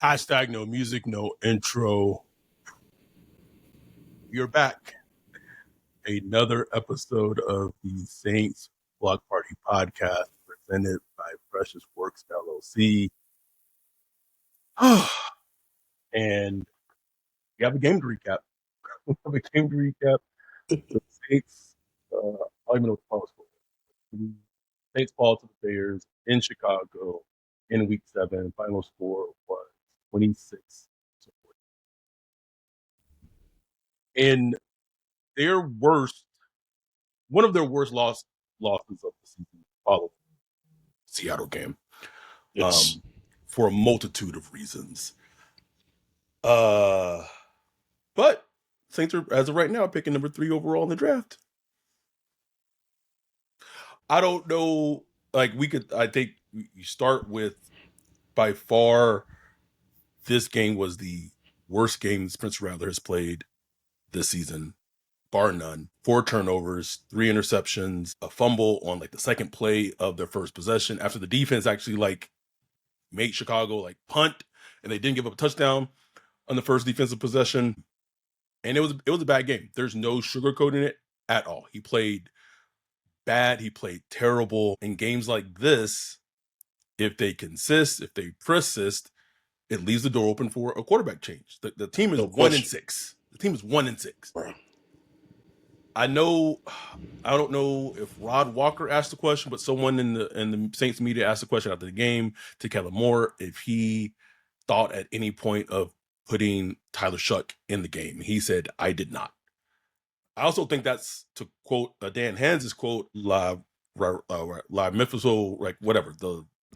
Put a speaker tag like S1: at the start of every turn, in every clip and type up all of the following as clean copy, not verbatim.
S1: Hashtag no music, no intro. You're back. Another episode of the Saints Block Party podcast presented by Precious Works LLC. And we have a game to recap. The Saints, I don't even know what the final score was. The Saints fall to the Bears in Chicago in week 7. Final score was 26. In their worst, one of their worst losses of the season followed the Seattle game.
S2: Yes.
S1: For a multitude of reasons. But Saints are, as of right now, picking number 3 overall in the draft. I don't know. I think you start with, by far, this game was the worst game Spencer Rattler has played this season, bar none. 4 turnovers, 3 interceptions, a fumble on the second play of their first possession after the defense actually made Chicago punt, and they didn't give up a touchdown on the first defensive possession. And it was a bad game. There's no sugarcoating it at all. He played bad. He played terrible. In games like this, if they persist, it leaves the door open for a quarterback change. The team is 1-6. The team is 1-6.
S2: Bro.
S1: I don't know if Rod Walker asked the question, but someone in the Saints media asked the question after the game to Kellen Moore if he thought at any point of putting Tyler Shuck in the game. He said, "I did not." I also think that's, to quote Dan Hans's quote, live Memphis, whatever.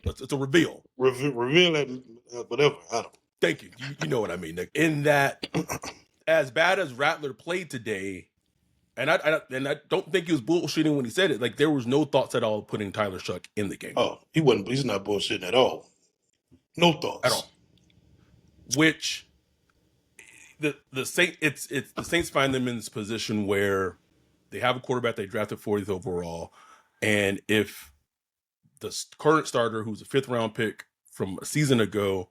S1: It's a reveal.
S2: Reveal that, whatever. I don't.
S1: Thank you. You know what I mean, Nick. In that, as bad as Rattler played today, and I don't think he was bullshitting when he said it. There was no thoughts at all of putting Tyler Shuck in the game.
S2: Oh, he wasn't. He's not bullshitting at all. No thoughts
S1: at all. Which the Saints find them in this position where they have a quarterback they drafted 40th overall, and if the current starter, who's a 5th round pick from a season ago,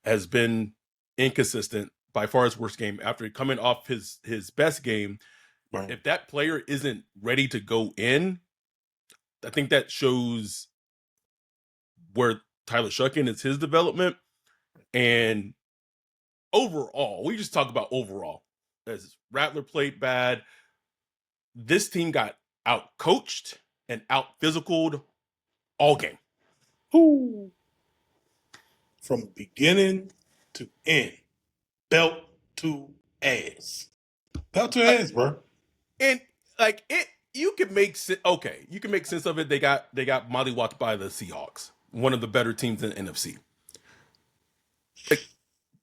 S1: has been inconsistent, by far his worst game after coming off his best game. Right. If that player isn't ready to go in, I think that shows where Tyler Shucken is, his development. And overall, we just talk about overall. As Rattler played bad, this team got out-coached and out-physicaled all game.
S2: Ooh. From beginning to end. Belt to ass. Belt to ass, bro.
S1: And you can make sense of it. They got mollywopped by the Seahawks, one of the better teams in the NFC.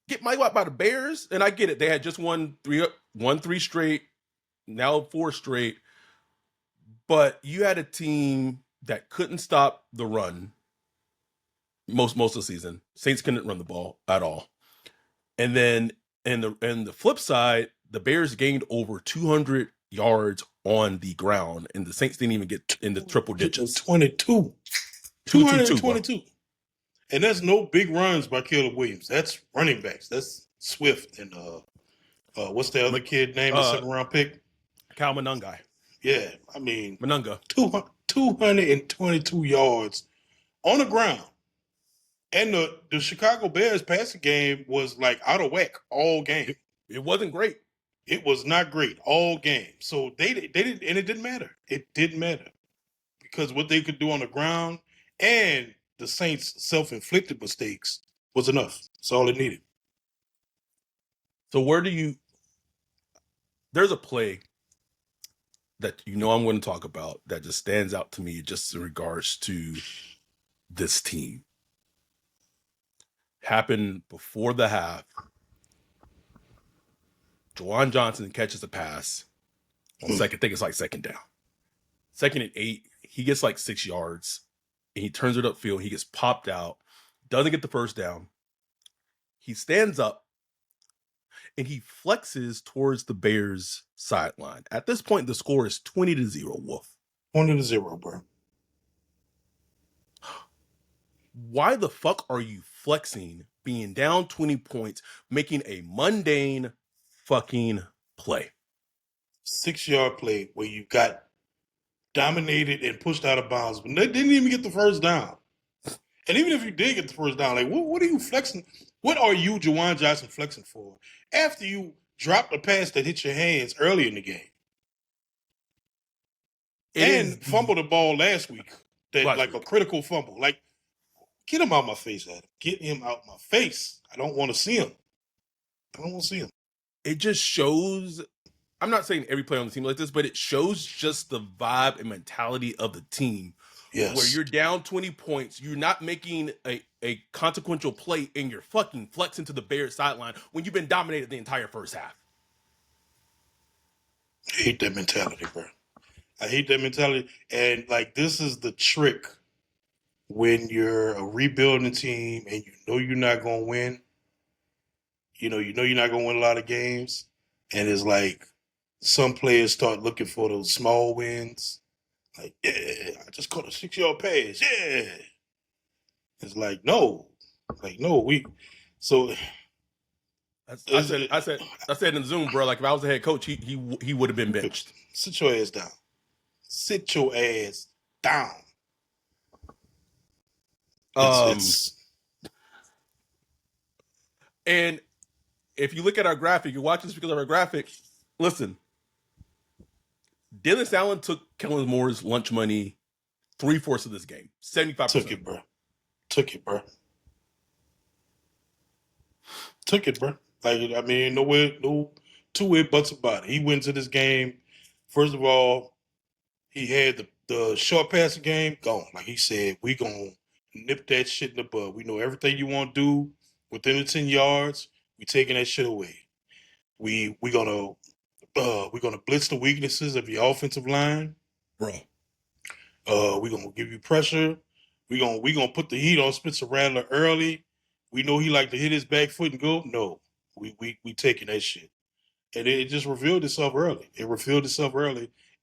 S1: Get mollywopped by the Bears, and I get it. They had just won 3 straight, now 4 straight. But you had a team that couldn't stop the run most of the season. Saints couldn't run the ball at all. And then and the flip side, the Bears gained over 200 yards on the ground, and the Saints didn't even get in the triple digits.
S2: 222. 222. And that's no big runs by Caleb Williams. That's running backs. That's Swift and what's the other kid named the 7th round pick?
S1: Cal Monungai.
S2: Yeah, I mean
S1: Monunga.
S2: 222 yards on the ground. And the Chicago Bears passing game was out of whack all game.
S1: It wasn't great.
S2: It was not great all game. So they didn't, and it didn't matter. It didn't matter because what they could do on the ground and the Saints' self-inflicted mistakes was enough. That's all it needed.
S1: So there's a play that I'm going to talk about that just stands out to me just in regards to this team. Happened before the half. Juwan Johnson catches a pass on second. I think it's second down. 2nd and 8. He gets 6 yards, and he turns it upfield. He gets popped out. Doesn't get the first down. He stands up, and he flexes towards the Bears' sideline. At this point, the score is 20-0. Wolf.
S2: 20-0, bro.
S1: Why the fuck are you flexing being down 20 points, making a mundane fucking play.
S2: 6-yard play where you got dominated and pushed out of bounds, but they didn't even get the first down. And even if you did get the first down, like what are you flexing? What are you, Jawan Johnson, flexing for? After you dropped a pass that hit your hands early in the game. And fumbled the ball last week. A critical fumble. Like, get him out my face, Adam. Get him out my face. I don't want to see him.
S1: It just shows. I'm not saying every player on the team like this, but it shows just the vibe and mentality of the team.
S2: Yes.
S1: Where you're down 20 points, you're not making a consequential play, and you're fucking flexing to the Bears sideline when you've been dominated the entire first half.
S2: I hate that mentality, bro. I hate that mentality. And, like, this is the trick when you're a rebuilding team and you know you're not going to win. You know you're not going to win a lot of games. And it's like some players start looking for those small wins. Like, yeah, I just caught a 6-yard pass. Yeah. It's like, no. So
S1: I said in Zoom, bro, like if I was the head coach, he would have been benched.
S2: Sit your ass down. Sit your ass down.
S1: And if you look at our graphic, you're watching this because of our graphic. Listen, Dennis Allen took Kellen Moore's lunch money 3/4 of this game, 75%.
S2: Took it, bro. Like, I mean, no two-way buts about it. He went to this game. First of all, he had the short passing game gone. Like he said, we gonna nip that shit in the bud. We know everything you want to do within the 10 yards. We taking that shit away. We gonna blitz the weaknesses of your offensive line,
S1: bro.
S2: We gonna give you pressure. We gonna put the heat on Spencer Rattler early. We know he like to hit his back foot and go. No, we taking that shit, and it just revealed itself early.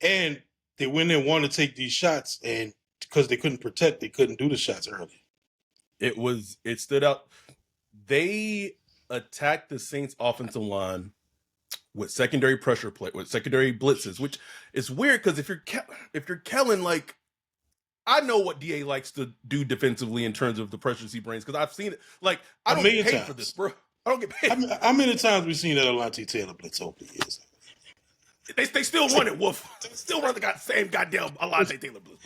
S2: And they went and wanted to take these shots, and because they couldn't protect, they couldn't do the shots early.
S1: It stood out. They attacked the Saints offensive line with secondary pressure play, with secondary blitzes, which is weird because if you're Kellen, like, I know what DA likes to do defensively in terms of the pressures he brings because I've seen it. Like, I don't get paid for this, bro. I don't get paid.
S2: How many times we seen that Alontae Taylor blitz over the years?
S1: They still run it, Wolf. They still run the same goddamn Alontae Taylor blitz,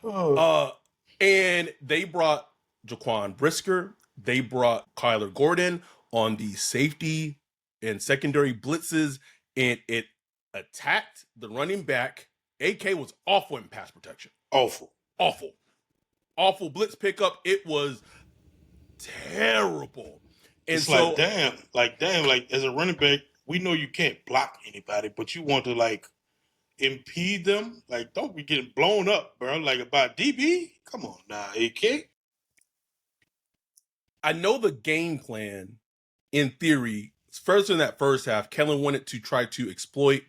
S1: bro. And they brought Jaquan Brisker. They brought Kyler Gordon on the safety and secondary blitzes, and it attacked the running back. AK was awful in pass protection. Awful blitz pickup. It was terrible. And
S2: it's so, like as a running back, we know you can't block anybody, but you want to like impede them. Like, don't be getting blown up, bro. Like about DB. Come on now, AK.
S1: I know the game plan, in theory, first in that first half, Kellen wanted to try to exploit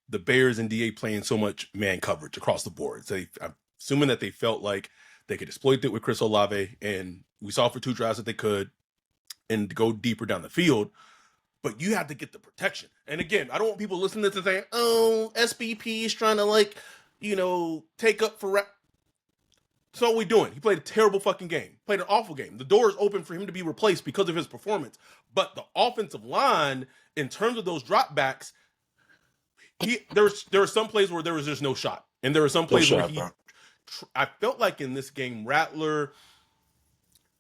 S1: the Bears and DA playing so much man coverage across the board. So I'm assuming that they felt like they could exploit it with Chris Olave, and we saw for 2 drives that they could, and go deeper down the field. But you have to get the protection. And again, I don't want people listening to this and saying, oh, SBP is trying to, take up for That's all we're doing. He played a terrible fucking game. Played an awful game. The door is open for him to be replaced because of his performance. But the offensive line, in terms of those dropbacks, there were some plays where there was just no shot. And there were some plays where I felt like in this game, Rattler,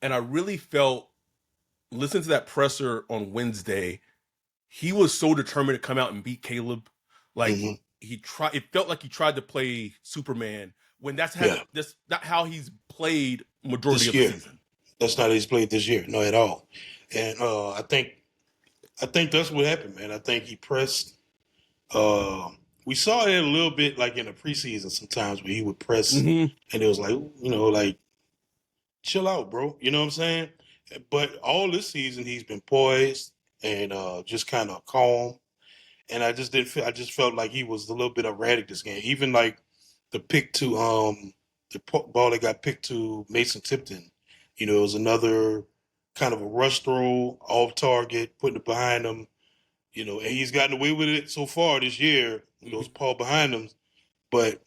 S1: and I really felt, listen to that presser on Wednesday, he was so determined to come out and beat Caleb. Like, it felt like he tried to play Superman when that's not how he's played majority of the season.
S2: That's not how he's played this year, no, at all. And I think that's what happened, man. I think he pressed. We saw it a little bit like in the preseason sometimes where he would press, and it was like, like, chill out, bro. You know what I'm saying? But all this season he's been poised and just kind of calm. And I just felt like he was a little bit erratic this game. Even like the pick to the ball that got picked to Mason Tipton, it was another kind of a rush throw off target, putting it behind him. You know, and he's gotten away with it so far this year. Those ball behind him, but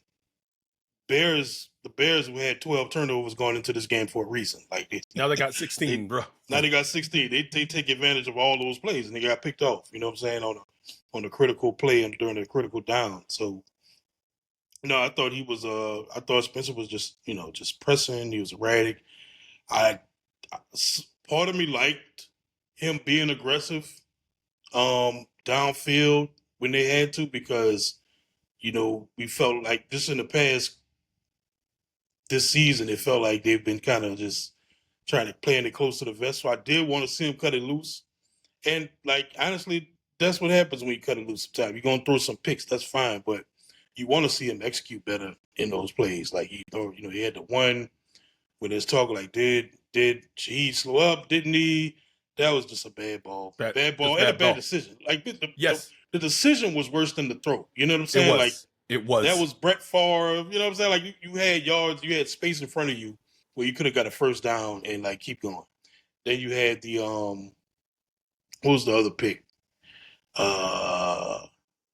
S2: the Bears who had 12 turnovers going into this game for a reason. Like
S1: now they got 16, bro.
S2: Now they got 16. They take advantage of all those plays, and they got picked off. You know what I'm saying, on a critical play and during a critical down. So no, I thought he was. I thought Spencer was just pressing. He was erratic. I Part of me liked him being aggressive, downfield when they had to, because we felt like just in the past this season, it felt like they've been kind of just trying to playing it close to the vest. So I did want to see him cut it loose. And like honestly, that's what happens when you cut it loose sometimes. You're gonna throw some picks, that's fine, but you want to see him execute better in those plays. Like he had the one when there's talk like did he slow up, didn't he? That was just a bad ball. Bad ball and a bad decision. Like
S1: yes.
S2: The decision was worse than the throw. You know what I'm saying?
S1: It was.
S2: That was Brett Favre. You know what I'm saying? Like you had yards, you had space in front of you where you could have got a first down and like keep going. Then you had the what was the other pick? That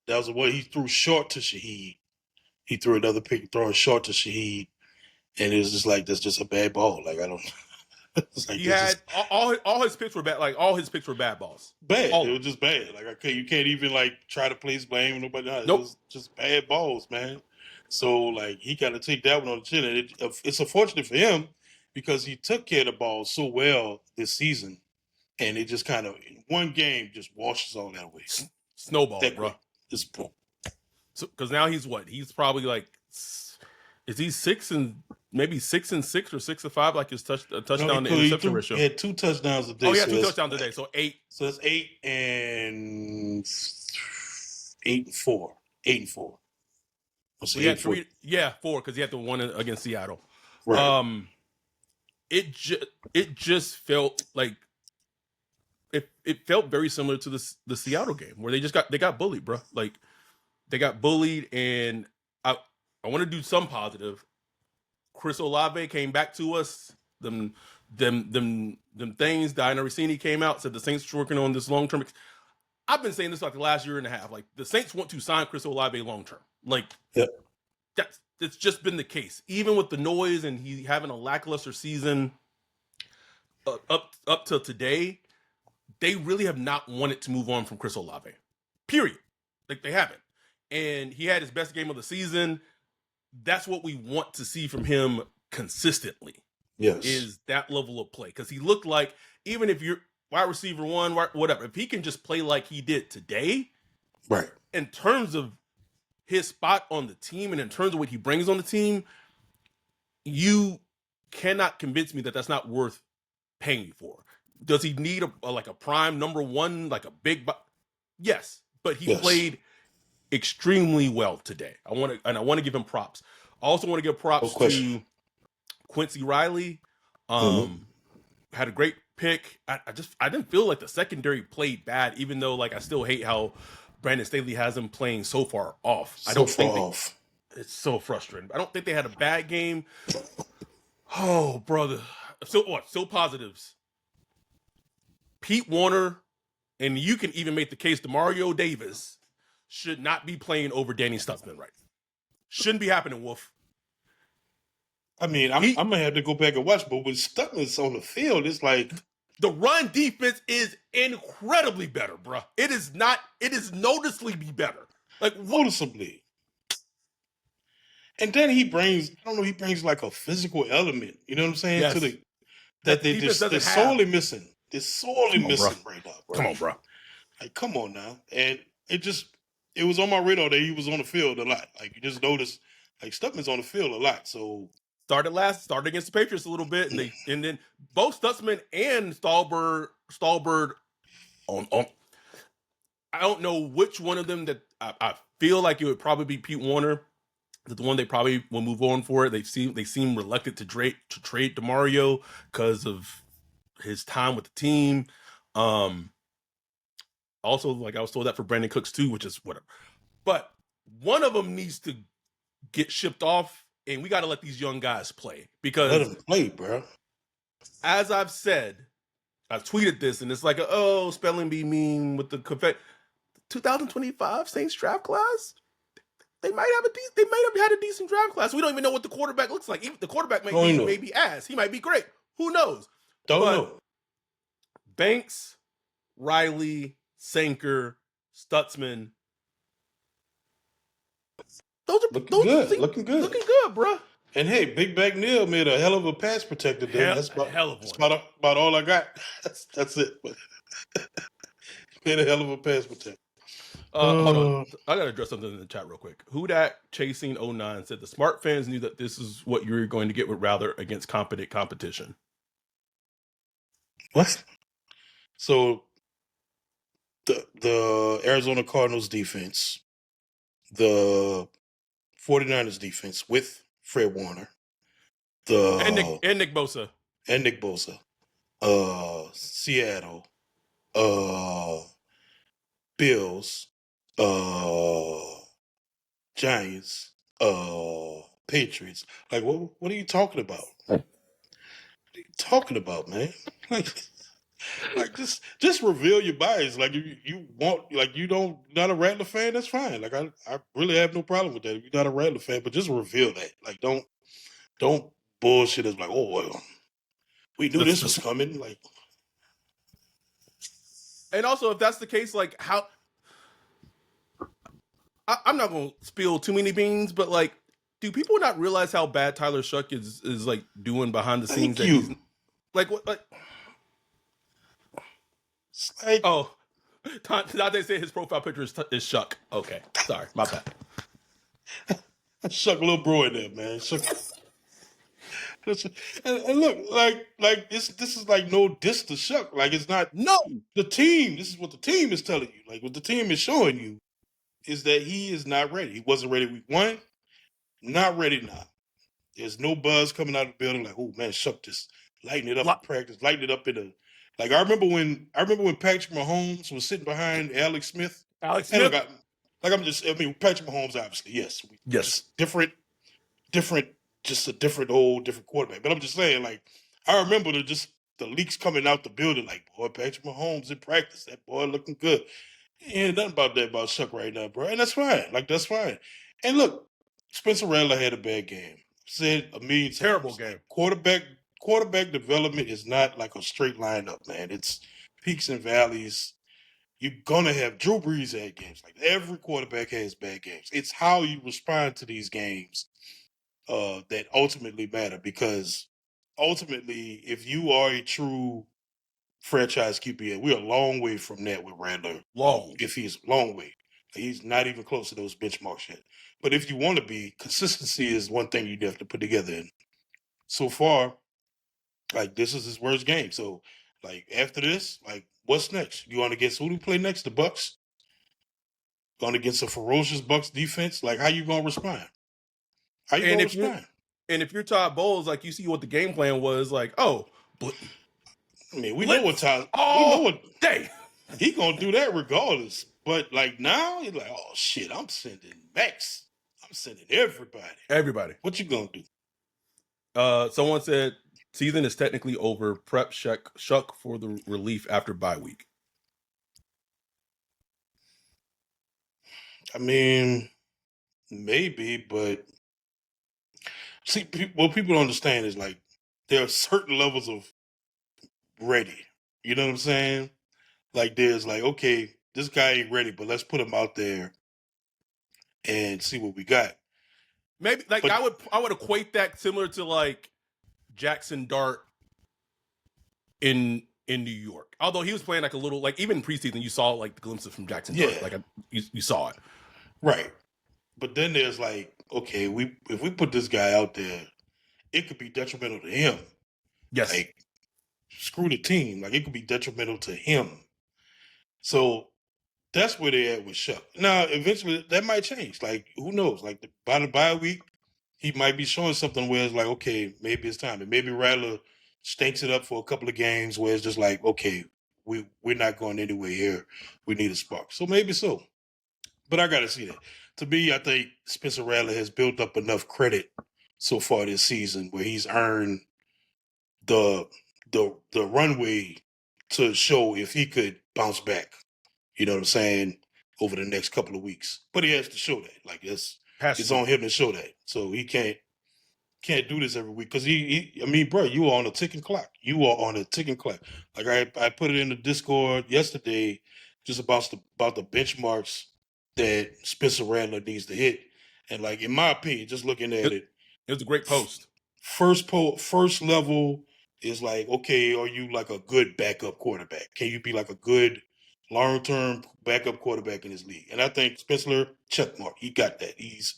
S2: was the one he threw short to Shaheed. He threw another pick throwing short to Shaheed, and it was just like that's just a bad ball. Like I don't.
S1: It's like he had all his picks were bad. Like all his picks were bad balls.
S2: Bad. It was just bad. Like okay, you can't even like try to place blame nobody else.
S1: Nope.
S2: It was just bad balls, man. So like he got to take that one on the chin, and it's unfortunate for him because he took care of the ball so well this season, and it just kind of in one game just washes all that away.
S1: Snowball, bro.
S2: This point.
S1: So because now he's what? He's probably like, is he 6 and 6 or 6 and 5? Like his touchdown to interception ratio.
S2: He had 2 touchdowns a day.
S1: Oh, he had 2 touchdowns a day. So 8.
S2: So that's 8 and 4. 8 and 4.
S1: So he had 3. Yeah, 4 because he had the one against Seattle.
S2: Right.
S1: It just felt like it felt very similar to the Seattle game where they got bullied, bro. Like they got bullied, and I want to do some positive. Chris Olave came back to us. Them things. Diana Rossini came out, said the Saints were working on this long term. I've been saying this like the last year and a half. Like the Saints want to sign Chris Olave long term. Like that's just been the case. Even with the noise and he having a lackluster season up till today, they really have not wanted to move on from Chris Olave. Period. Like they haven't. And he had his best game of the season. That's what we want to see from him consistently.
S2: Yes.
S1: Is that level of play. Because he looked like, even if you're wide receiver 1, whatever, if he can just play like he did today,
S2: right,
S1: in terms of his spot on the team and in terms of what he brings on the team, you cannot convince me that that's not worth paying you for. Does he need a prime number 1, like a big... Yes, but he played extremely well today. I want to give him props. I also want to give props to Quincy Riley. Had a great pick. I didn't feel like the secondary played bad, even though like I still hate how Brandon Staley has them playing so far off. It's so frustrating. I don't think they had a bad game. Oh, brother. Still positives. Pete Warner, and you can even make the case DeMario Davis should not be playing over Danny Stutzman right now. Shouldn't be happening, Wolf.
S2: I mean, I'm going to have to go back and watch, but when Stutzman's on the field, it's like...
S1: The run defense is incredibly better, bro. It is noticeably better. Like,
S2: noticeably. And then he brings like a physical element, you know what I'm saying?
S1: Yes.
S2: To they're sorely missing. They're sorely missing right now, bro.
S1: Come on, bro.
S2: Like, come on now. And it was on my radar that he was on the field a lot. Like, you just noticed, like, Stutzman's on the field a lot. So
S1: started against the Patriots a little bit, and then both Stutzman and Stallbird on. I don't know which one of them that I feel like it would probably be Pete Warner, the one they probably will move on for it. They seem reluctant to trade DeMario because of his time with the team. Also, like I was told that for Brandon Cooks too, which is whatever. But one of them needs to get shipped off, and we got to let these young guys play because
S2: let them play, bro.
S1: As I've said, I tweeted this, and it's like, spelling bee meme with the confetti. 2025 Saints draft class. They might have had a decent draft class. We don't even know what the quarterback looks like. Even the quarterback may be ass. He might be great. Who knows?
S2: Don't
S1: But
S2: know.
S1: Banks, Riley, Sanker, Stutzman.
S2: Looking good,
S1: bro.
S2: And hey, Big Back Neil made a hell of a pass protector. Then that's about all I got. That's it. Made a hell of a pass protector.
S1: Hold on. I got to address something in the chat real quick. Who dat chasing 09 said the smart fans knew that this is what you were going to get with Rattler against competent competition.
S2: What? So the Arizona Cardinals defense, the 49ers defense with Fred Warner,
S1: and Nick Bosa.
S2: Seattle, Bills, Giants, Patriots. Like, what are you talking about? What are you talking about, man? Like just reveal your bias. Like you want, like you don't not a Rattler fan, that's fine. Like I really have no problem with that. If you're not a Rattler fan, but just reveal that. Like don't bullshit us like, oh well, we knew this was coming. Like,
S1: and also if that's the case, like how I'm not gonna spill too many beans, but like, do people not realize how bad Tyler Shuck is like doing behind the scenes? That he's like what like.
S2: Like,
S1: oh, not they say his profile picture is Shuck. Okay, sorry, my bad.
S2: Shuck little bro in there, man. Shuck. And look, like this is like no diss to Shuck. Like it's not the team. This is what the team is telling you. Like what the team is showing you is that he is not ready. He wasn't ready week 1, not ready now. There's no buzz coming out of the building like, oh man, Shuck just lighting it up in practice, lighting it up in the. Like I remember when Patrick Mahomes was sitting behind Alex Smith.
S1: Alex Smith.
S2: And Patrick Mahomes, obviously, yes, just different, just a different quarterback. But I'm just saying, like, I remember the leaks coming out the building, like, boy, Patrick Mahomes in practice, that boy looking good. Ain't nothing about that about Shuck right now, bro, and that's fine. Like that's fine. And look, Spencer Rattler had a bad game. Said a million times.
S1: Terrible game.
S2: Like, quarterback development is not like a straight line up, man. It's peaks and valleys. You're gonna have Drew Brees had games. Like every quarterback has bad games. It's how you respond to these games that ultimately matter. Because ultimately, if you are a true franchise QB, we're a long way from that with Rattler. If he's a long way. He's not even close to those benchmarks yet. But if you want to be, consistency is one thing you have to put together. And so far, like this is his worst game. So, like after this, like what's next? You want to guess who do we play next? The Bucks. Going against a ferocious Bucks defense. Like how you gonna respond? How you gonna respond?
S1: And if you're Todd Bowles, like you see what the game plan was, like I
S2: mean, we know what Todd.
S1: We know what
S2: he gonna do that regardless. But like now, he's like, oh shit, I'm sending Max. I'm sending everybody. What you gonna do?
S1: Someone said season is technically over. Prep Shuck for the relief after bye week.
S2: I mean, maybe, but see, what people don't understand is like there are certain levels of ready. You know what I'm saying? Like there's like, okay, this guy ain't ready, but let's put him out there and see what we got.
S1: Maybe like I would equate that similar to like Jackson Dart in New York. Although he was playing like a little, like even in preseason, you saw like the glimpses from Jackson Dart. Like you saw it.
S2: Right. But then there's like, okay, if we put this guy out there, it could be detrimental to him.
S1: Yes.
S2: Like, screw the team. Like, it could be detrimental to him. So that's where they're at with Shuck. Now, eventually, that might change. Like, who knows? Like, by the bye week, he might be showing something where it's like, okay, maybe it's time. And maybe Rattler stinks it up for a couple of games where it's just like, okay, we're not going anywhere here. We need a spark. So maybe so. But I got to see that. To me, I think Spencer Rattler has built up enough credit so far this season where he's earned the runway to show if he could bounce back. You know what I'm saying? Over the next couple of weeks, but he has to show that. Like
S1: Has
S2: it's
S1: to.
S2: on him to show that. So he can't do this every week because I mean, bro, you are on a ticking clock. You are on a ticking clock. Like I put it in the Discord yesterday, just about the benchmarks that Spencer Rattler needs to hit, and like in my opinion, just looking at
S1: It,
S2: it,
S1: it was a great post.
S2: first level is like, okay, are you like a good backup quarterback? Can you be like a good long term backup quarterback in this league? And I think Spencer checkmark, he got that. He's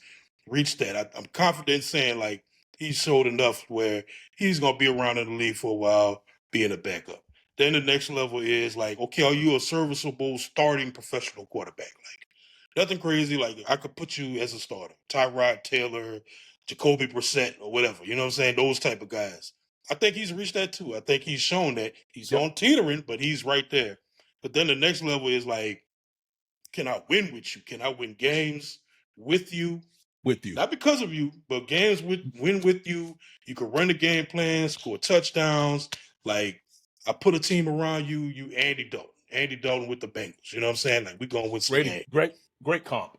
S2: reached that. I'm confident saying like he showed enough where he's gonna be around in the league for a while, being a backup. Then the next level is like, okay, are you a serviceable starting professional quarterback? Like nothing crazy. Like I could put you as a starter. Tyrod Taylor, Jacoby Brissett, or whatever. You know what I'm saying? Those type of guys. I think he's reached that too. I think he's shown that he's
S1: Yep.
S2: on teetering, but he's right there. But then the next level is like, can I win with you? Can I win games with you?
S1: With you.
S2: Not because of you, but win with you. You can run the game plan, score touchdowns. Like I put a team around you, Andy Dalton. Andy Dalton with the Bengals. You know what I'm saying? Like we're gonna win some games.
S1: Great comp.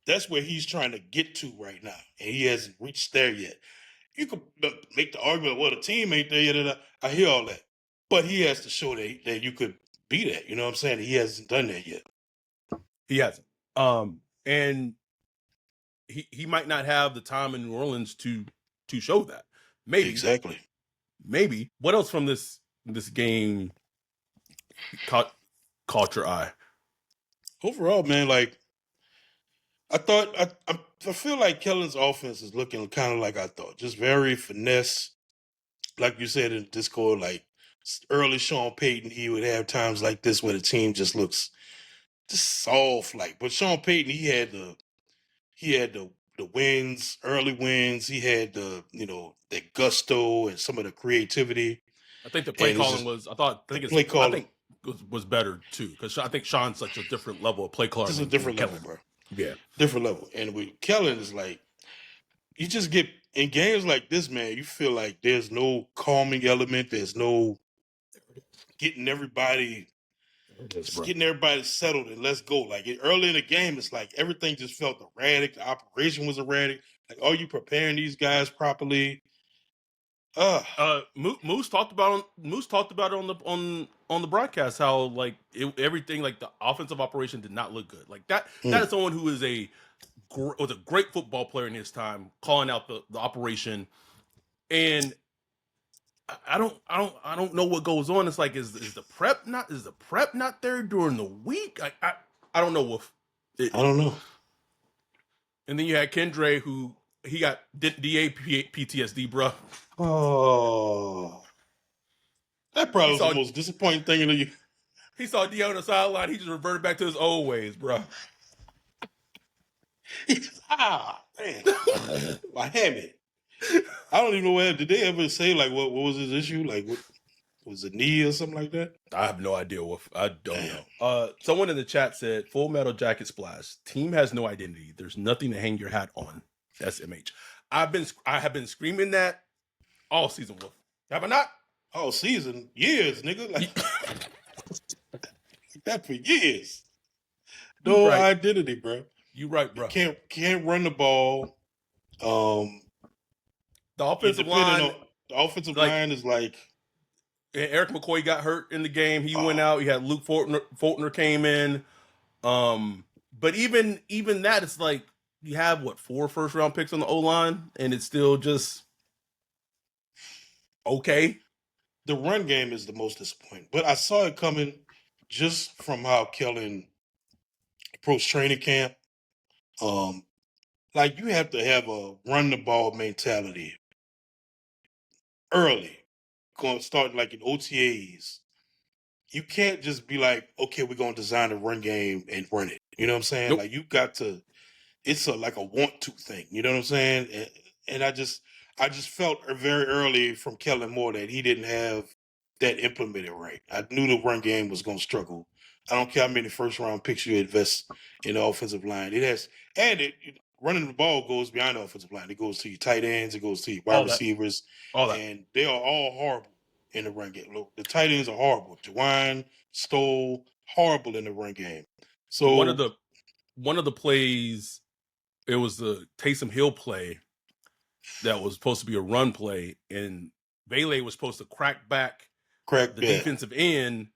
S2: That's where he's trying to get to right now. And he hasn't reached there yet. You could make the argument, well, the team ain't there yet. I hear all that. But he has to show that you could be that. You know what I'm saying? He hasn't done that yet.
S1: He hasn't. And he might not have the time in New Orleans to show that. Maybe.
S2: Exactly.
S1: Maybe. What else from this game caught your eye?
S2: Overall, man, like I feel like Kellen's offense is looking kind of like I thought, just very finesse. Like you said in Discord, like early Sean Payton, he would have times like this where the team just looks just soft. Like, but Sean Payton, he had the wins, early wins. He had the gusto and some of the creativity,
S1: I think the play
S2: and it's
S1: calling
S2: just
S1: was.
S2: the play
S1: I
S2: calling.
S1: think was better too because I think Sean's such a different level of play caller
S2: Just a
S1: than
S2: different level,
S1: Kellen.
S2: bro.
S1: Yeah.
S2: Different level. And with Kellen, is like you just get in games like this, man. You feel like there's no calming element. There's no getting everybody just getting everybody settled and let's go. Like early in the game, it's like everything just felt erratic. The operation was erratic. Like, are you preparing these guys properly?
S1: Moose talked about it on the broadcast how like everything like the offensive operation did not look good. Like that is someone who is was a great football player in his time, calling out the operation. And I don't know what goes on. It's like is the prep not there during the week? I don't know what.
S2: I don't know.
S1: And then you had Kendre who he got DA PTSD, bro.
S2: Oh, that probably
S1: He
S2: was the
S1: saw
S2: most disappointing thing in the.
S1: he saw D on the sideline. He just reverted back to his old ways, bro.
S2: Man, my hammy. I don't even know where. Did they ever say like what was his issue? Like what was it, knee or something like that?
S1: I have no idea what I don't
S2: Damn.
S1: know. Someone in the chat said Full Metal Jacket Splash. Team has no identity. There's nothing to hang your hat on. That's MH. I have been screaming that all season, Wolf. Have I not?
S2: All season, years, nigga. Like that for years.
S1: You
S2: No
S1: right.
S2: identity, bro.
S1: You right, bro.
S2: Can't run the ball.
S1: The offensive line.
S2: The offensive line is like
S1: Eric McCoy got hurt in the game. He went out. You had Luke Fortner came in. But even that, it's like you have 4 first round picks on the O line, and it's still just okay.
S2: the run game is the most disappointing. But I saw it coming just from how Kellen approached training camp. Like you have to have a run the ball mentality early, starting like in OTAs. You can't just be like, okay, we're gonna design a run game and run it. You know what I'm saying?
S1: Nope.
S2: Like you got to. It's like a want to thing. You know what I'm saying? And I just felt very early from Kellen Moore that he didn't have that implemented right. I knew the run game was going to struggle. I don't care how many first round picks you invest in the offensive line. It has, and running the ball goes beyond the offensive line. It goes to your tight ends. It goes to your wide receivers,
S1: All that.
S2: and they are all horrible in the run game. Look, the tight ends are horrible. Jawine, Stoll, horrible in the run game.
S1: One of
S2: So
S1: the plays, it was the Taysom Hill play that was supposed to be a run play, and Bailey was supposed to crack back
S2: crack,
S1: the
S2: yeah,
S1: defensive end.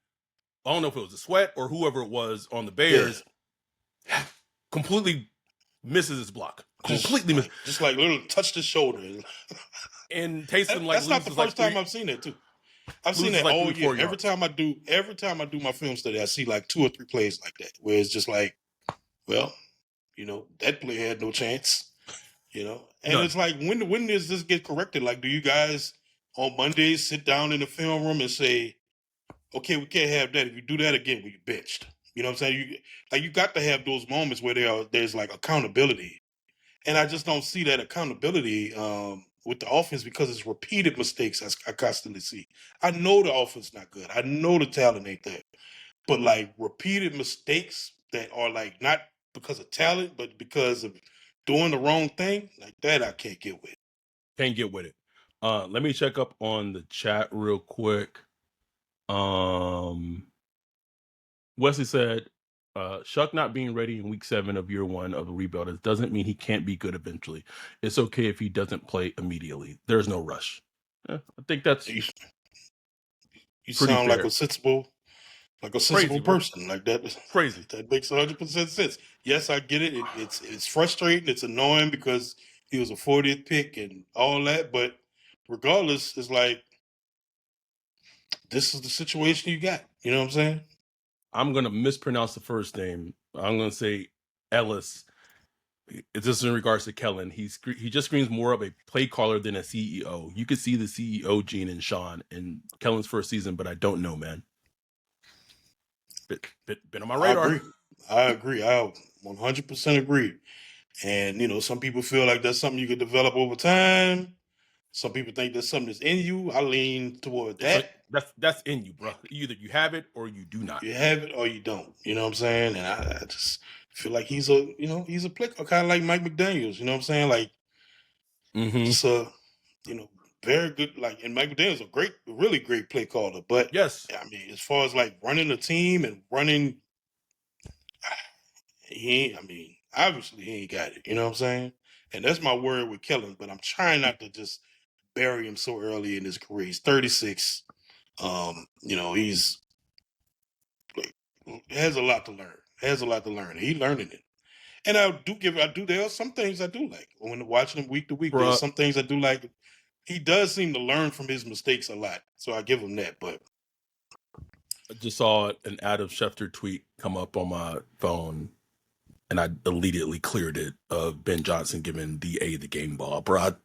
S1: I don't know if it was a Sweat or whoever it was on the
S2: yeah.
S1: Bears, completely misses his block. Completely
S2: Just like literally touched his shoulder.
S1: And Taysom
S2: That's not the
S1: loses like
S2: first time I've seen that too. I've seen that all
S1: three,
S2: year.
S1: 4 yards.
S2: Every time I do my film study, I see like 2 or 3 plays like that, where it's just like, well, that player had no chance, And
S1: None.
S2: it's like, when does this get corrected? Like, do you guys on Mondays sit down in the film room and say, okay, we can't have that. If you do that again, we get benched. You know what I'm saying? You got to have those moments where there's like accountability, and I just don't see that accountability with the offense because it's repeated mistakes I constantly see. I know the offense not good. I know the talent ain't there, but like repeated mistakes that are like not because of talent, but because of doing the wrong thing, like that I can't get with.
S1: Can't get with it. Let me check up on the chat real quick. Wesley said, Shuck not being ready in week 7 of year 1 of the rebuild doesn't mean he can't be good eventually. It's okay if he doesn't play immediately. There's no rush. I think that's
S2: You
S1: pretty
S2: sound
S1: fair.
S2: like a sensible
S1: Crazy, bro.
S2: person. Like that
S1: Crazy.
S2: that makes 100% sense. Yes, I get it. It's frustrating. It's annoying because he was a 40th pick and all that. But regardless, it's like this is the situation you got. You know what I'm saying?
S1: I'm going to mispronounce the first name. I'm going to say Ellis. This is in regards to Kellen. He just screams more of a play caller than a CEO. You could see the CEO gene in Sean in Kellen's first season, but I don't know, man. Been on my
S2: I
S1: radar.
S2: agree. I 100% agree. And some people feel like that's something you could develop over time. Some people think that's something that's in you. I lean toward that.
S1: That's in you, bro. Either you have it or you do not.
S2: You have it or you don't. You know what I'm saying? And I just feel like he's a player, kind of like Mike McDaniels. You know what I'm saying? Like
S1: Mm-hmm.
S2: just very good. Like, and Mike McDaniels really great play caller. But
S1: Yes.
S2: I mean, as far as like running a team and running, he ain't. I mean, obviously he ain't got it. You know what I'm saying? And that's my word with Kellen. But I'm trying not to just bury him so early in his career. He's 36. He's like, has a lot to learn. Has a lot to learn. He's learning it. And there are some things I do like. When watching him week to week, there's
S1: Bruh,
S2: some things I do like. He does seem to learn from his mistakes a lot. So I give him that. But
S1: I just saw an Adam Schefter tweet come up on my phone, and I immediately cleared it of Ben Johnson giving DA the game ball, bro.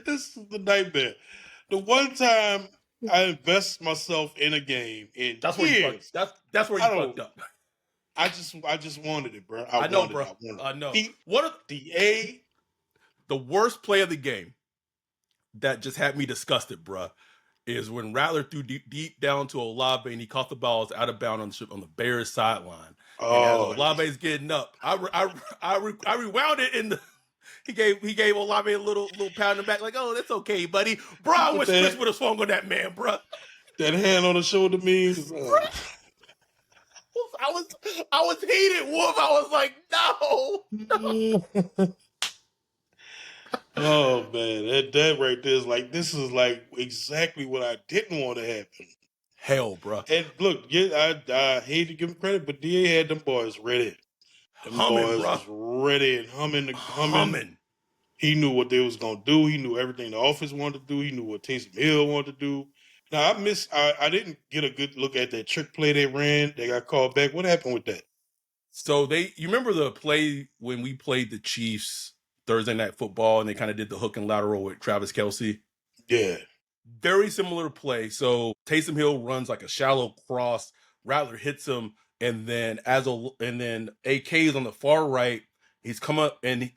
S2: this is the nightmare. The one time I invest myself in a game in
S1: That's where you fucked.
S2: years,
S1: That's where you
S2: I
S1: fucked
S2: don't.
S1: up.
S2: I just wanted it, bro. I
S1: I know,
S2: wanted it.
S1: bro.
S2: I wanted it.
S1: I know. One of
S2: DA.
S1: the worst play of the game that just had me disgusted, bro, is when Rattler threw deep down to Olave and he caught the balls out of bounds on the Bears sideline. And as
S2: Oh,
S1: Olave's getting up, I rewound it in the. He gave Olave a little pound in the back, like, oh, that's okay, buddy. Bro, I
S2: with
S1: wish Chris
S2: that
S1: would have swung on that man, bro.
S2: that hand on the shoulder means.
S1: I was heated, Wolf. I was like, no.
S2: Oh man, that right there is like, this is like exactly what I didn't want to happen.
S1: Hell, bro.
S2: And look, yeah, I hate to give him credit, but DA had them boys ready. Them
S1: Humming,
S2: boys
S1: bro.
S2: was ready and humming.
S1: Humming.
S2: He knew what they was gonna do. He knew everything the offense wanted to do. He knew what Taysom Hill wanted to do. Now I didn't get a good look at that trick play they ran. They got called back. What happened with that?
S1: So you remember the play when we played the Chiefs Thursday Night Football and they kind of did the hook and lateral with Travis Kelce?
S2: Yeah,
S1: Very similar play. So Taysom Hill runs like a shallow cross. Rattler hits him, and then AK is on the far right. He's come up and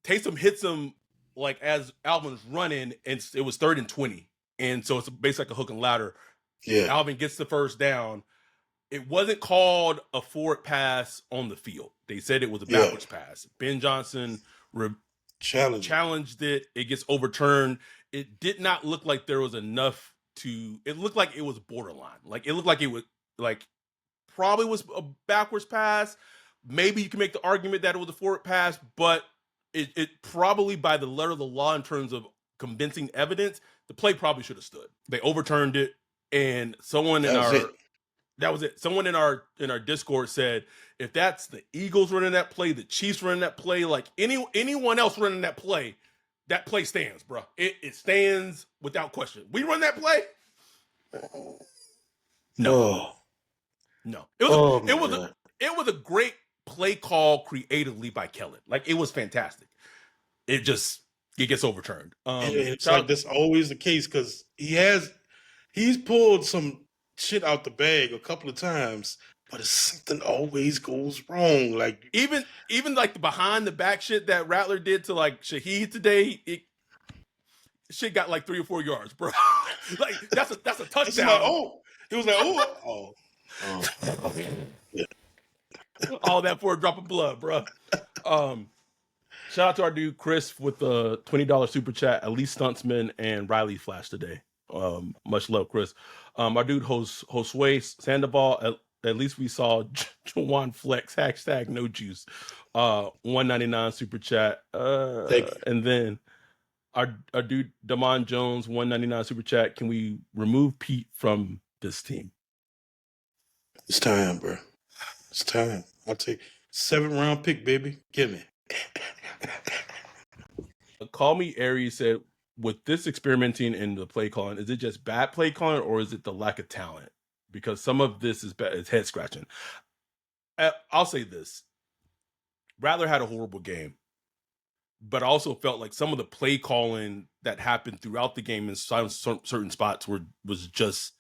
S1: Taysom hits him like as Alvin's running, and it was 3rd and 20. And so it's basically like a hook and ladder.
S2: yeah,
S1: Alvin gets the first down. It wasn't called a forward pass on the field. They said it was a
S2: yeah.
S1: backwards pass. Ben Johnson
S2: Challenging.
S1: challenged it. It gets overturned. it did not look like there was enough to. It looked like it was borderline. Like it looked like it was like probably was a backwards pass. Maybe you can make the argument that it was a forward pass, but it probably by the letter of the law in terms of convincing evidence, the play probably should have stood. They overturned it, and someone in our that was it. Someone in our Discord said if that's the Eagles running that play, the Chiefs running that play, like anyone else running that play stands, bro. It stands without question. We run that play. No, no. It was a great play call creatively by Kellen. Like it was fantastic. It gets overturned.
S2: And it's like that's always the case because he's pulled some shit out the bag a couple of times, but something always goes wrong. Like
S1: even like the behind the back shit that Rattler did to like Shaheed today, shit got like 3 or 4 yards, bro. Like that's a touchdown.
S2: Like, it was like
S1: yeah. All that for a drop of blood, bro. Shout out to our dude Chris with the $20 super chat. At least Stuntsman and Riley flashed today. Much love, Chris. Our dude Josue Sandoval. At least we saw Jawan Flex hashtag no juice. $1.99 super chat. And then our dude Damon Jones $1.99 super chat. Can we remove Pete from this team?
S2: It's time, bro. It's time. I'll take 7th round pick, baby. Give me.
S1: Call Me Aries said, with this experimenting in the play calling, is it just bad play calling or is it the lack of talent? Because some of this is bad, it's head scratching. I'll say this. Rattler had a horrible game, but I also felt like some of the play calling that happened throughout the game in certain spots was just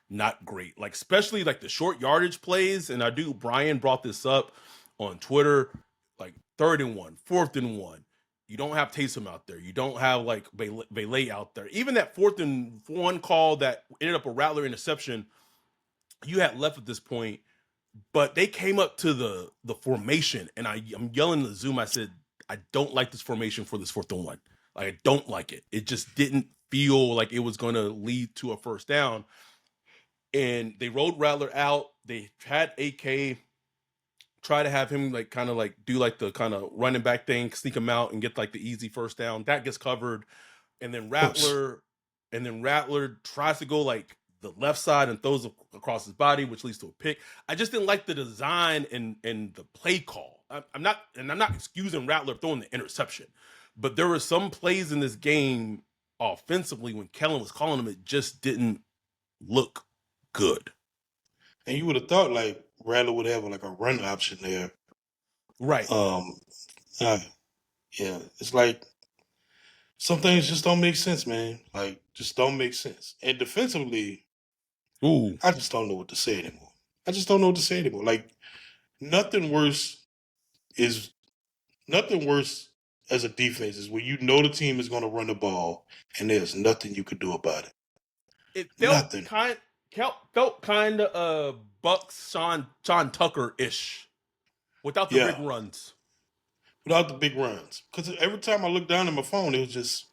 S1: not great. Like especially like the short yardage plays, and our dude Brian brought this up on Twitter, like 3rd and 1, 4th and 1. You don't have Taysom out there. You don't have like Bailey out there. Even that 4th and 1 call that ended up a Rattler interception, you had left at this point, but they came up to the formation, and I'm yelling in the Zoom. I said, I don't like this formation for this 4th and 1. Like I don't like it. It just didn't feel like it was going to lead to a first down. And they rolled Rattler out. They had AK try to have him like kind of like do like the kind of running back thing, sneak him out and get like the easy first down. That gets covered. And then Rattler tries to go like the left side and throws across his body, which leads to a pick. I just didn't like the design and the play call. I'm not excusing Rattler throwing the interception, but there were some plays in this game offensively when Kellen was calling them, it just didn't look good.
S2: And you would have thought like Rattler would have like a run option there.
S1: Right.
S2: Yeah. It's like some things just don't make sense, man. Like just don't make sense. And defensively, I just don't know what to say anymore. Like nothing worse as a defense is when you know the team is going to run the ball and there's nothing you could do about it.
S1: It felt kind of Bucks Sean Tucker-ish without the big runs.
S2: Without the big runs. Because every time I looked down at my phone, it was just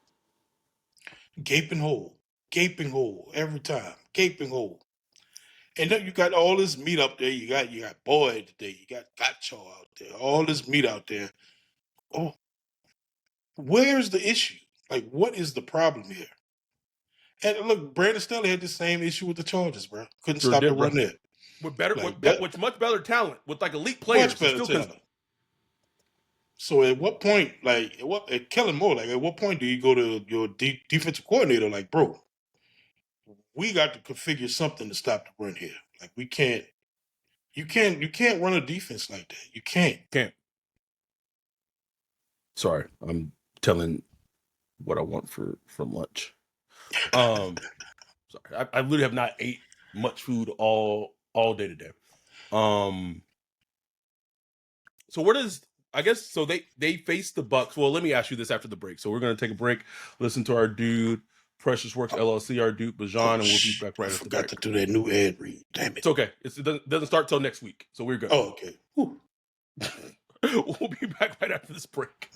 S2: gaping hole. Every time. Gaping hole. And then you got all this meat up there. You got Boyd today. You got Gotcho out there. All this meat out there. Oh, where's the issue? Like, what is the problem here? And look, Brandon Staley had the same issue with the Chargers, bro. Couldn't stop the run there.
S1: With much better talent, with like elite players.
S2: Much better talent. So at what point, at Kellen Moore, at what point do you go to your defensive coordinator, like, bro, we got to configure something to stop the run here. Like you can't run a defense like that. You can't.
S1: Sorry, I'm telling what I want for lunch. Sorry, I literally have not ate much food all day today. So where does they face the Bucks? Well, let me ask you this after the break. So we're gonna take a break, listen to our dude Precious Works LLC, our dude Bajan, and we'll be back right after the break.
S2: I forgot to do that new ad read. Damn it.
S1: It's okay. It doesn't start till next week, so we're good.
S2: Oh, okay.
S1: We'll be back right after this break.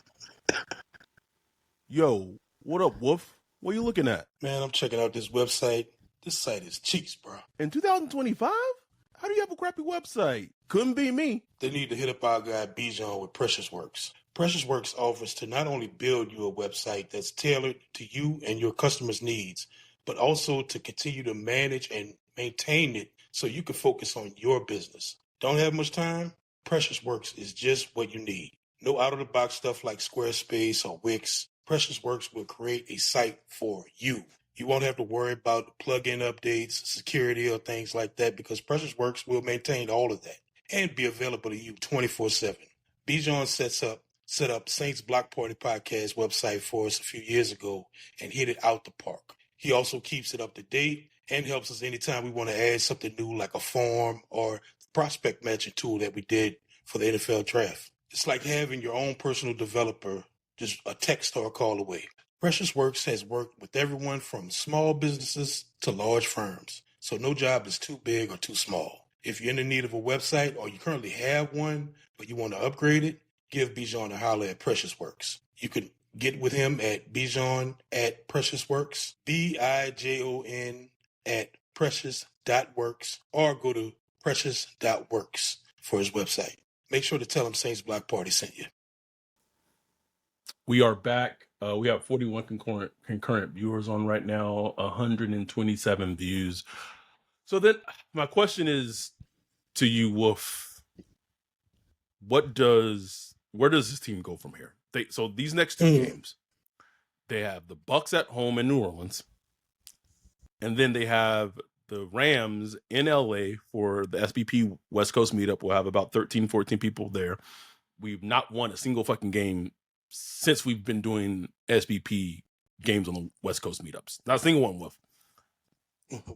S1: Yo, what up, Wolf? What are you looking at?
S2: Man, I'm checking out this website. This site is cheeks, bro.
S1: In 2025? How do you have a crappy website? Couldn't be me.
S2: They need to hit up our guy Bijan with Precious Works. Precious Works offers to not only build you a website that's tailored to you and your customers' needs, but also to continue to manage and maintain it so you can focus on your business. Don't have much time? Precious Works is just what you need. No out-of-the-box stuff like Squarespace or Wix. Precious Works will create a site for you. You won't have to worry about plugin updates, security, or things like that because Precious Works will maintain all of that and be available to you 24/7. Bijan set up Saints Block Party Podcast website for us a few years ago and hit it out the park. He also keeps it up to date and helps us anytime we want to add something new like a form or prospect matching tool that we did for the NFL draft. It's like having your own personal developer just a text or a call away. Precious Works has worked with everyone from small businesses to large firms, so no job is too big or too small. If you're in the need of a website or you currently have one, but you want to upgrade it, give Bijan a holler at Precious Works. You can get with him at Bijan at Precious Works, Bijon at precious.works, or go to precious.works for his website. Make sure to tell him Saints Block Party sent you.
S1: We are back. We have 41 concurrent viewers on right now, 127 views. So then my question is to you, Wolf. Where does this team go from here? So these next two games, they have the Bucks at home in New Orleans, and then they have the Rams in LA for the SBP West Coast meetup. We'll have about 13, 14 people there. We've not won a single fucking game since we've been doing SBP games on the West Coast meetups. Not a single one, Wolf.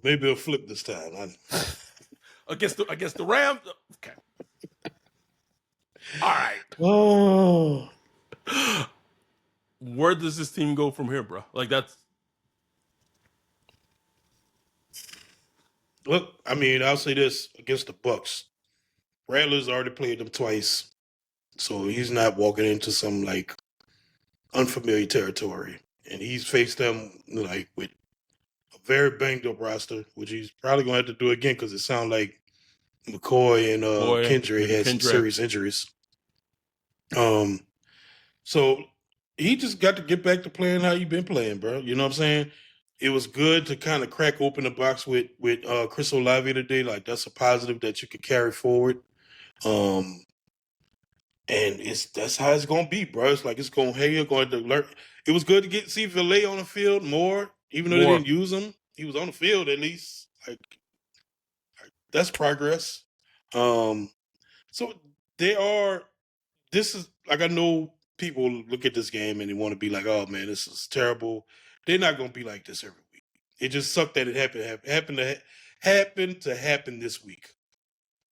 S2: Maybe it'll flip this time.
S1: Against the Rams. Okay. All right.
S2: Oh.
S1: Where does this team go from here, bro? Like that's.
S2: Look, I mean, I'll say this against the Bucks. Rattler's already played them twice, so he's not walking into some like unfamiliar territory, and he's faced them like with a very banged up roster, which he's probably gonna have to do again because it sounds like McCoy and Kendrick had some serious injuries. So he just got to get back to playing how you've been playing, bro. You know what I'm saying? It was good to kind of crack open the box with Chris Olave today. Like that's a positive that you could carry forward. And that's how it's gonna be, bro. It's like you're going to learn. It was good to see Valet on the field more, even though they didn't use him. He was on the field at least. Like that's progress. So this is like I know people look at this game and they want to be like, oh man, this is terrible. They're not gonna be like this every week. It just sucked that it happened to happen this week.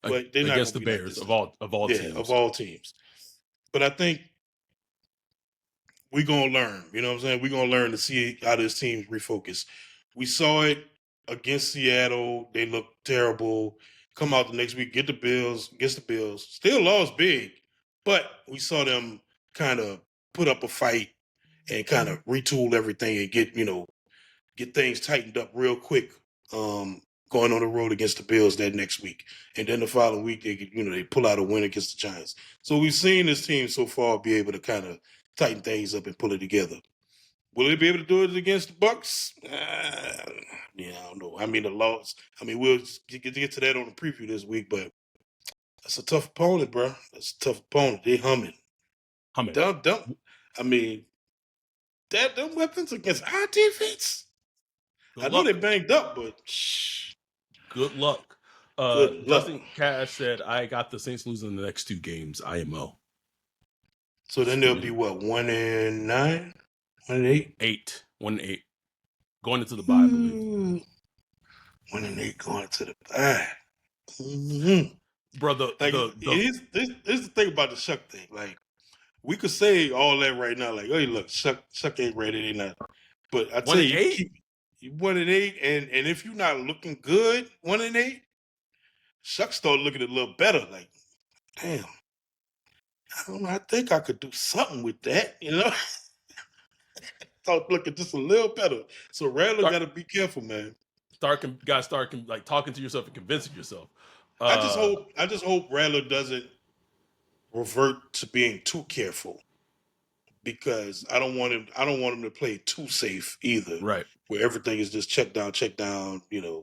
S2: But they're not
S1: against the
S2: gonna be
S1: Bears
S2: like this
S1: of all teams.
S2: Of all teams. But I think we're gonna learn. You know what I'm saying? We're gonna learn to see how this team refocus. We saw it against Seattle. They looked terrible. Come out the next week, get the Bills, against the Bills. Still lost big, but we saw them kind of put up a fight and kind of retool everything and get things tightened up real quick. Going on the road against the Bills that next week, and then the following week they pull out a win against the Giants. So we've seen this team so far be able to kind of tighten things up and pull it together. Will they be able to do it against the Bucks? I don't know. I mean, the loss. I mean, we'll get to that on the preview this week, but that's a tough opponent, bro. That's a tough opponent. They humming. Dumb. I mean, them weapons against our defense. I know they banged up, but
S1: good luck. Justin Cash said, I got the Saints losing the next two games, IMO.
S2: So then they'll be what, 1-9? 1-8?
S1: 1-8. Going into the bye, I believe.
S2: 1-8 going to the bye. Mm-hmm.
S1: Brother,
S2: here's the thing about the Shuck thing. Like, we could say all that right now, like, hey, look, Shuck ain't ready, they not. But I tell you, 1-8, and if you're not looking good, 1-8, Shuck start looking a little better. Like, damn, I don't know. I think I could do something with that, you know. start looking just a little better. So Rattler got to be careful, man.
S1: Start like talking to yourself and convincing yourself.
S2: I just hope Rattler doesn't revert to being too careful because I don't want him to play too safe either,
S1: Right.
S2: where everything is just check down,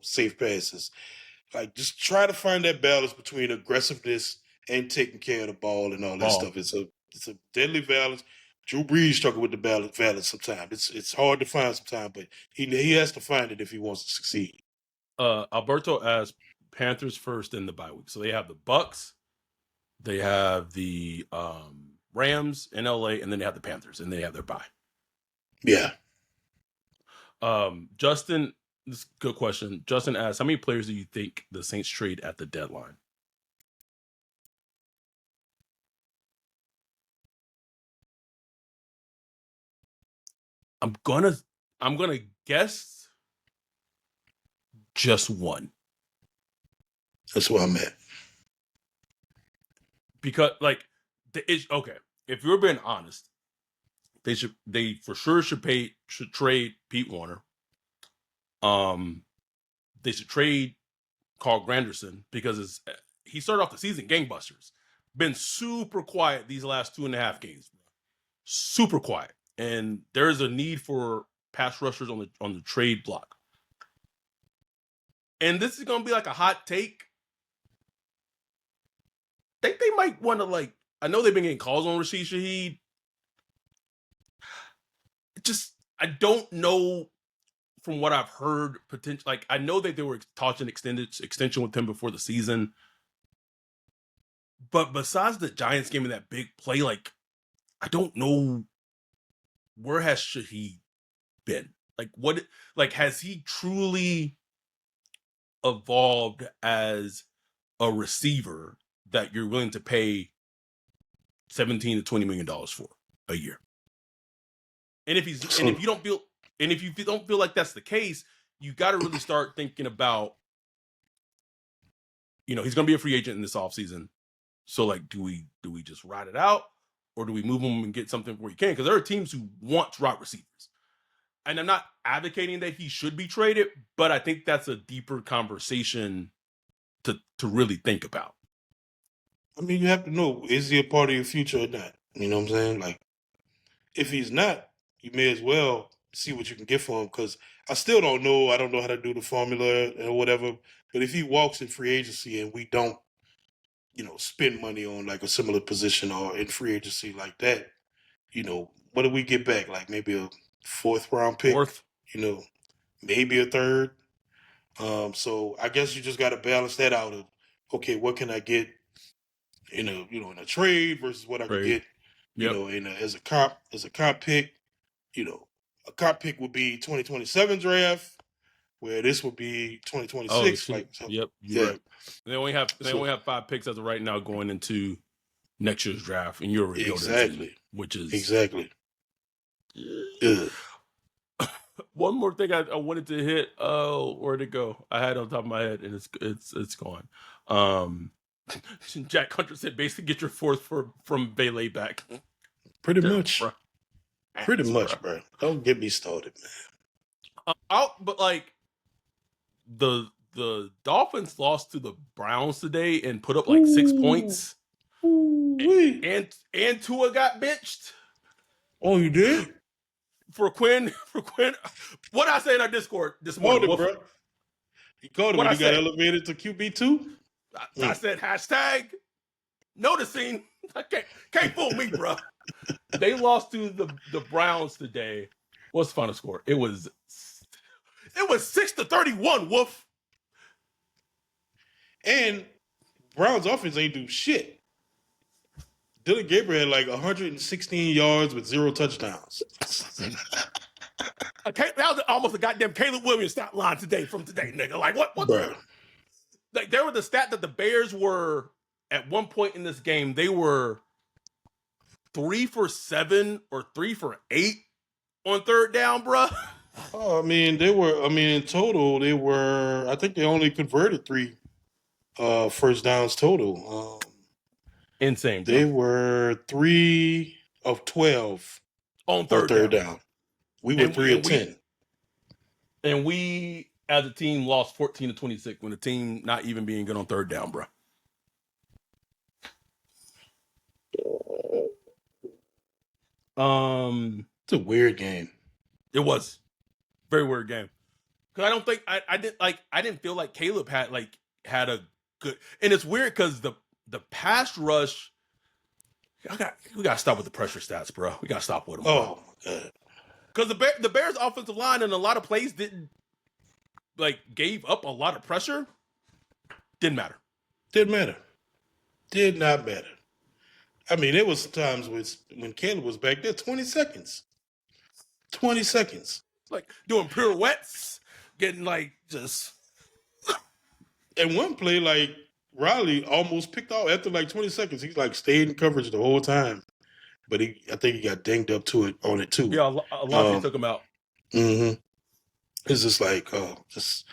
S2: safe passes. Like just try to find that balance between aggressiveness and taking care of the ball and all that
S1: Ball.
S2: stuff. It's a deadly balance. Drew Brees struggled with the balance sometimes. It's hard to find sometimes, but he has to find it if he wants to succeed.
S1: Alberto asked Panthers first in the bye week. So they have the Bucks, they have the Rams in LA, and then they have the Panthers, and they have their bye.
S2: Yeah.
S1: Justin, this is a good question. Justin asked, how many players do you think the Saints trade at the deadline? I'm gonna guess just one.
S2: That's where I'm at.
S1: Because okay, if you're being honest, they for sure should trade Pete Warner. They should trade Carl Granderson because he started off the season gangbusters. Been super quiet these last 2.5 games. Super quiet. And there is a need for pass rushers on the trade block. And this is gonna be like a hot take. I think they might want to I know they've been getting calls on Rashid Shaheed. I don't know from what I've heard, potential. Like I know that they were talking extension with him before the season, but besides the Giants game and that big play, I don't know where has Shaheed been. Has he truly evolved as a receiver that you're willing to pay $17 to $20 million for a year? And if you don't feel like that's the case, you got to really start thinking about, he's going to be a free agent in this offseason. So do we just ride it out, or do we move him and get something where he can? Because there are teams who want wide receivers, and I'm not advocating that he should be traded, but I think that's a deeper conversation to really think about.
S2: I mean, you have to know, is he a part of your future or not? You know what I'm saying? Like, if he's not, you may as well see what you can get for him because I still don't know. I don't know how to do the formula or whatever. But if he walks in free agency and we don't, spend money on like a similar position or in free agency like that, what do we get back? Like maybe a 4th-round pick,
S1: Fourth,
S2: maybe a 3rd. So I guess you just got to balance that out of, okay, what can I get in a trade versus what I could
S1: trade.
S2: get,
S1: Yep.
S2: as a comp pick. A comp pick would be 2027 draft, where this would be 2026.
S1: Yep, you're right. They only have 5 picks as of right now going into next year's draft, and you already know their team, which is
S2: exactly.
S1: One more thing I wanted to hit. Oh, where'd it go? I had it on top of my head, and it's gone. Jack Hunter said, basically, get your 4th from Bailey back.
S2: Pretty much, bro. Don't get me started, man.
S1: But the Dolphins lost to the Browns today and put up 6 points. And Tua got benched.
S2: Oh, you did?
S1: For Quinn. What I say in our Discord this morning?
S2: Called it, bro. He called it when he got elevated to QB2.
S1: I said hashtag noticing. I can't fool me, bro. They lost to the Browns today. What's the final score? It was 6-31. Wolf.
S2: And Browns offense ain't do shit. Dylan Gabriel had 116 yards with 0 touchdowns.
S1: That was almost a goddamn Caleb Williams stat line from today, nigga. What?
S2: Bro.
S1: There was the stat that the Bears were at one point in this game. They were 3 for 7 or 3 for 8 on 3rd down, bro.
S2: Oh, in total, they were. I think they only converted 3 first downs total.
S1: Insane.
S2: They were 3 of 12
S1: on third down.
S2: We were 3 of
S1: and
S2: 10.
S1: we as a team lost 14-26 when the team not even being good on third down, bro.
S2: It's a weird game.
S1: It was very weird game because I don't think I didn't feel like Caleb had a good, and it's weird because the pass rush. We got to stop with the pressure stats, bro. We got to stop with them, bro.
S2: Oh my god!
S1: Because the Bears' offensive line and a lot of plays didn't gave up a lot of pressure. Didn't matter.
S2: Didn't matter. Did not matter. I mean, there was times when Caleb was back there, 20 seconds. 20 seconds.
S1: Like doing pirouettes, getting just.
S2: And one play, like Riley almost picked off after like 20 seconds. He's like stayed in coverage the whole time. But I think he got dinged up on it too.
S1: Yeah, Alontae took him out.
S2: Mm-hmm. It's just like, just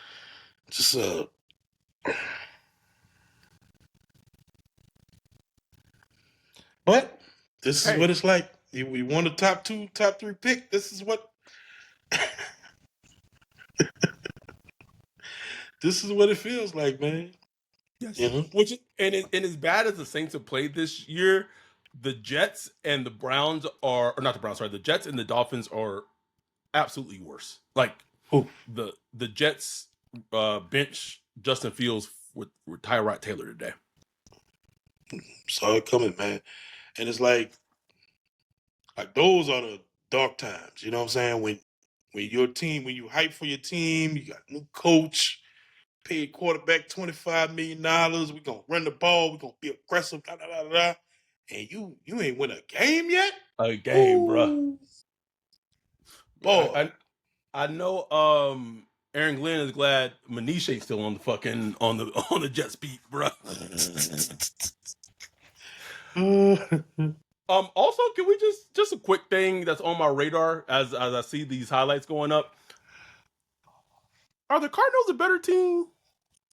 S2: But this is what it's like. We won the top 3 pick. This is what this is what it feels like, man.
S1: Yes. You know? And as bad as the Saints have played this year, the Jets and the Browns or not the Browns, sorry, the Jets and the Dolphins are absolutely worse. Like the Jets bench Justin Fields with Tyrod Taylor today.
S2: Saw it coming, man. And it's like those are the dark times. You know what I'm saying? When your team, when you hype for your team, you got a new coach, paid quarterback $25 million. We're gonna run the ball, we're gonna be aggressive, da, da, da, da. And you ain't win a game yet?
S1: A game, bro. Boy. I know Aaron Glenn is glad Maniche's still on the fucking on the Jets beat, bro. Also, can we just a quick thing that's on my radar as I see these highlights going up? Are the Cardinals a better team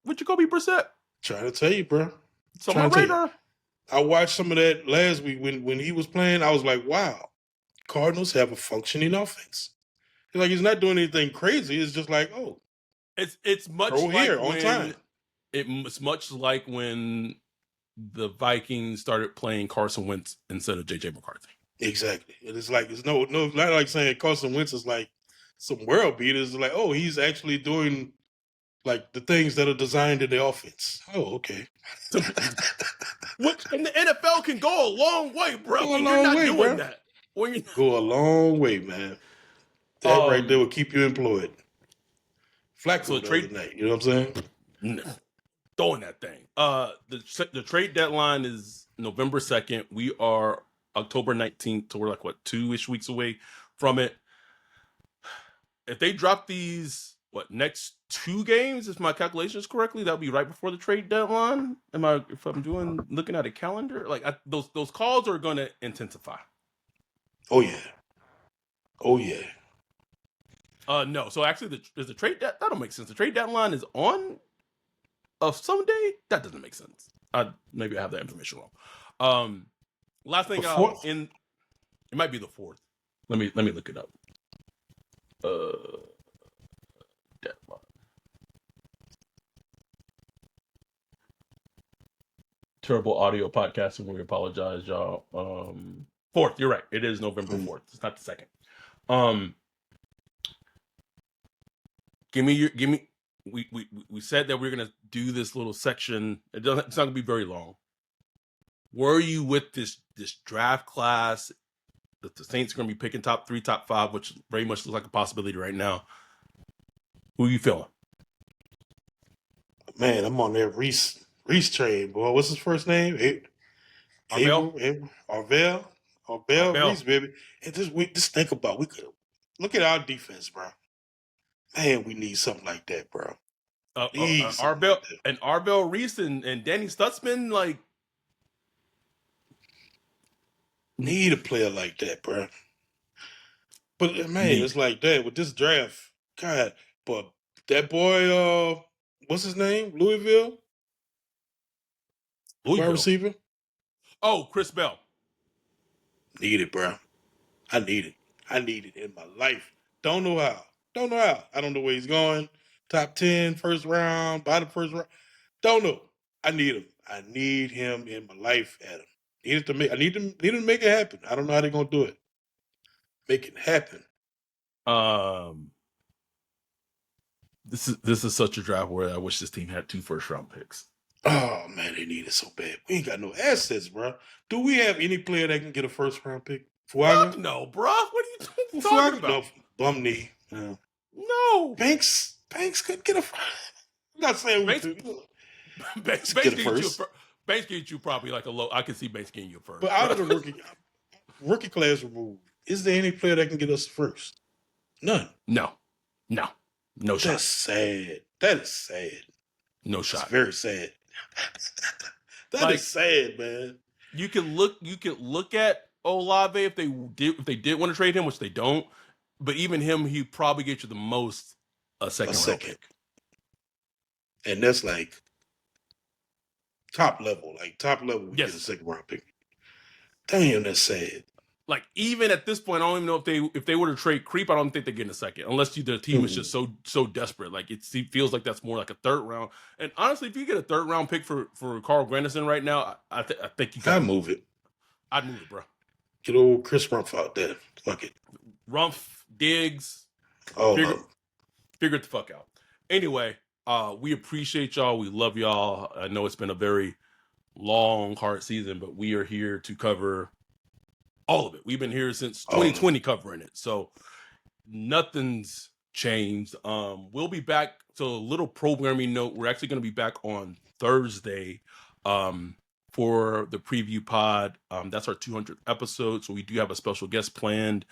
S1: with Jacoby Brissett?
S2: Trying to tell you, bro.
S1: It's on my radar.
S2: I watched some of that last week when he was playing. I was like, wow, Cardinals have a functioning offense. Like he's not doing anything crazy. It's just like, oh,
S1: it's much
S2: throw
S1: like
S2: here on time.
S1: It's much like when the Vikings started playing Carson Wentz instead of JJ McCarthy.
S2: Exactly. It's like it's not like saying Carson Wentz is like some world beaters. Like, oh, he's actually doing like the things that are designed in the offense. Oh, okay.
S1: Which in the NFL can go a long way, bro. When you're not doing that.
S2: Go a long way, man. That right there will keep you employed. Flacco the other night, you know what I'm saying?
S1: Throwing that thing. The trade deadline is November 2nd. We are October 19th, so we're like 2-ish weeks away from it. If they drop these next 2 games, if my calculations correctly, that'll be right before the trade deadline. Looking at a calendar, those calls are going to intensify.
S2: Oh yeah.
S1: No. So actually, the trade that don't make sense. The trade deadline is on a Sunday. That doesn't make sense. Maybe I have that information wrong. Last thing it might be the 4th. Let me look it up. Deadline. Terrible audio podcasting. We apologize, y'all. 4th. You're right. It is November 4th. It's not the 2nd. Give me. We said that we're gonna do this little section. It's not gonna be very long. Were you with this draft class that the Saints are gonna be picking top 3, top 5, which very much looks like a possibility right now? Who are you feeling?
S2: Man, I'm on that Reese train, boy. What's his first name? Arvell Reese, baby. And just think about we could look at our defense, bro. Man, we need something like that, bro.
S1: Arvell Reese and Danny Stutzman,
S2: need a player like that, bro. But man, it's like that with this draft. God, but that boy, what's his name? Louisville? Wide receiver?
S1: Oh, Chris Bell.
S2: Need it, bro. I need it in my life. Don't know how. Don't know how. I don't know where he's going. Top 10, first round, bottom first round. Don't know. I need him. I need him in my life, Adam. I need him to make it happen. I don't know how they're gonna do it. Make it happen.
S1: This is such a draft where I wish this team had 2 first-round picks.
S2: Oh man, they need it so bad. We ain't got no assets, bro. Do we have any player that can get a first round pick? Fuaga?
S1: Fuck no, bro. What are you talking
S2: Fuaga?
S1: about?
S2: No, bum knee. No.
S1: No.
S2: Banks could get a. I'm not saying
S1: Banks-
S2: we could.
S1: Banks
S2: Get a
S1: get you
S2: first.
S1: Banks get you probably like a low. I can see Banks getting you first.
S2: But out of the rookie class removed, is there any player that can get us first? None.
S1: No
S2: That's
S1: shot.
S2: sad. That is sad.
S1: No
S2: It's
S1: shot.
S2: very sad. That is sad, man.
S1: You can look at Olave if they did want to trade him, which they don't. But even him, he probably get you the most a second round pick.
S2: And that's like top level. Like top level, we
S1: Yes.
S2: get a second round pick. Damn, that's sad.
S1: Like even at this point, I don't even know if they were to trade Creep, I don't think they're getting a second, unless the team is just so desperate. Like it feels like that's more like a third round. And honestly, if you get a third round pick for Carl Granderson right now, I think you
S2: I'd move it.
S1: I'd move it, bro.
S2: Get old Chris Rumpf out there. Fuck it.
S1: Rumpf, Diggs,
S2: Oh,
S1: figure it the fuck out. Anyway, we appreciate y'all. We love y'all. I know it's been a very long, hard season, but we are here to cover all of it. We've been here since 2020 covering it. So nothing's changed. We'll be back. So a little programming note. We're actually going to be back on Thursday for the preview pod. That's our 200th episode. So we do have a special guest planned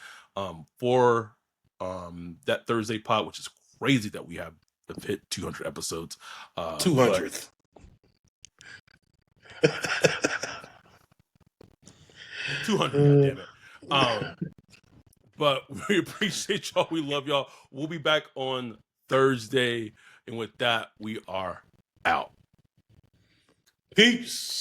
S1: for that Thursday pod, which is crazy that we have hit 200 episodes.
S2: 200th.
S1: 200, goddammit. But we appreciate y'all. We love y'all. We'll be back on Thursday. And with that, we are out.
S2: Peace.